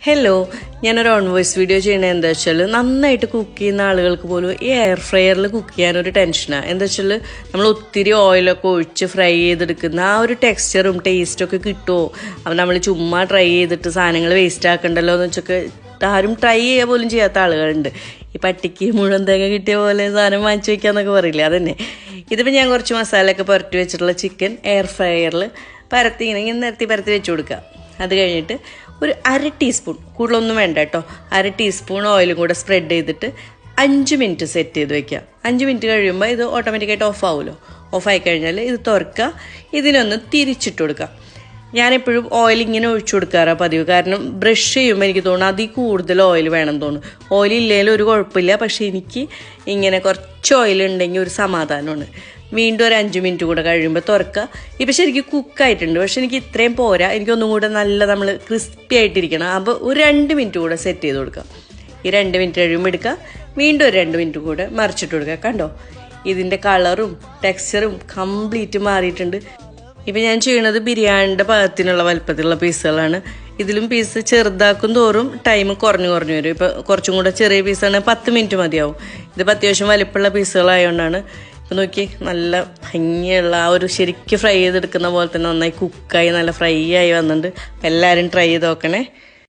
Hello, ഞാനൊരു on voice video ചെയ്യണത് എന്താ വെച്ചാൽ നന്നായിട്ട് കുക്ക് ചെയ്യുന്ന ആളുകൾക്ക് പോലും ഈ എയർ ഫ്രയറിൽ കുക്ക് ചെയ്യാനൊരു ടെൻഷനാണ്. എന്താ വെച്ചാൽ നമ്മൾ ഒത്തിരി ഓയിലൊക്കെ ഒഴിച്ച് ഫ്രൈ ചെയ്തെടുക്കുന്ന ആ ഒരു ടെക്സ്ചറും ടേസ്റ്റൊക്കെ കിട്ടുമോ, അപ്പം നമ്മൾ ചുമ്മാ ട്രൈ ചെയ്തിട്ട് സാധനങ്ങൾ വേസ്റ്റ് ആക്കണ്ടല്ലോ എന്ന് വെച്ചൊക്കെ ആരും ട്രൈ ചെയ്യുക പോലും ചെയ്യാത്ത ആളുകളുണ്ട്. ഈ പട്ടിക്ക് മുഴുവൻ തേങ്ങ കിട്ടിയ പോലെ സാധനം വാങ്ങിച്ചു വയ്ക്കാന്നൊക്കെ പറയില്ലേ, അതന്നെ. ഇതിപ്പോൾ ഞാൻ കുറച്ച് മസാലയൊക്കെ പുരട്ടി വെച്ചിട്ടുള്ള ചിക്കൻ എയർ ഫ്രയറിൽ ഇങ്ങനെ നിരത്തി പരത്തി വെച്ച് കൊടുക്കുക. അത് കഴിഞ്ഞിട്ട് ഒരു 1/2 ടീസ്പൂൺ, കൂടുതലൊന്നും വേണ്ട കേട്ടോ, 1/2 ടീസ്പൂൺ ഓയിലും കൂടെ സ്പ്രെഡ് ചെയ്തിട്ട് 5 മിനിറ്റ് സെറ്റ് ചെയ്ത് വെക്കുക. 5 മിനിറ്റ് കഴിയുമ്പോൾ ഇത് ഓട്ടോമാറ്റിക്കായിട്ട് ഓഫ് ആവുമല്ലോ. ഓഫായി കഴിഞ്ഞാൽ ഇത് തുറക്കുക, ഇതിനൊന്ന് തിരിച്ചിട്ട് കൊടുക്കുക. ഞാനെപ്പോഴും ഓയിൽ ഇങ്ങനെ ഒഴിച്ചു കൊടുക്കാറാണ് പതിവ്. കാരണം ബ്രഷ് ചെയ്യുമ്പോൾ എനിക്ക് തോന്നുന്നു അതിൽ കൂടുതൽ ഓയിൽ വേണം തോന്നുന്നു. ഓയിൽ ഇല്ലെങ്കിലും ഒരു കുഴപ്പമില്ല, പക്ഷേ എനിക്ക് ഇങ്ങനെ കുറച്ച് ഓയിൽ ഉണ്ടെങ്കിൽ ഒരു സമാധാനമാണ്. വീണ്ടും ഒരു 5 മിനിറ്റ് കൂടെ കഴിയുമ്പോൾ തുറക്കുക. ഇപ്പം ശരിക്കും കുക്കായിട്ടുണ്ട്, പക്ഷെ എനിക്ക് ഇത്രയും പോരാ, എനിക്കൊന്നും കൂടെ നല്ല നമ്മൾ ക്രിസ്പി ആയിട്ടിരിക്കണം. അപ്പോൾ ഒരു 2 മിനിറ്റ് കൂടെ സെറ്റ് ചെയ്ത് കൊടുക്കുക. ഈ 2 മിനിറ്റ് കഴിയുമ്പോൾ എടുക്കുക, വീണ്ടും ഒരു 2 മിനിറ്റ് കൂടെ മറിച്ചിട്ട് കൊടുക്കുക. കണ്ടോ, ഇതിൻ്റെ കളറും ടെക്സ്ചറും കംപ്ലീറ്റ് മാറിയിട്ടുണ്ട്. ഇപ്പം ഞാൻ ചെയ്യണത് ബിരിയാണിയുടെ പാകത്തിനുള്ള വലുപ്പത്തിലുള്ള പീസുകളാണ്. ഇതിലും പീസ് ചെറുതാക്കും തോറും ടൈം കുറഞ്ഞു വരും. ഇപ്പോൾ കുറച്ചും കൂടെ ചെറിയ പീസാണ് 10 മിനിറ്റ് മതിയാവും. ഇതിപ്പോൾ അത്യാവശ്യം വലിപ്പമുള്ള പീസുകളായതുകൊണ്ടാണ്. ഇപ്പം നോക്കി, നല്ല ഭംഗിയുള്ള ആ ഒരു ശരിക്കും ഫ്രൈ ചെയ്തെടുക്കുന്ന പോലെ തന്നെ നന്നായി കുക്കായി നല്ല ഫ്രൈ ആയി വന്നിട്ടുണ്ട്. എല്ലാവരും ട്രൈ ചെയ്ത് നോക്കണേ.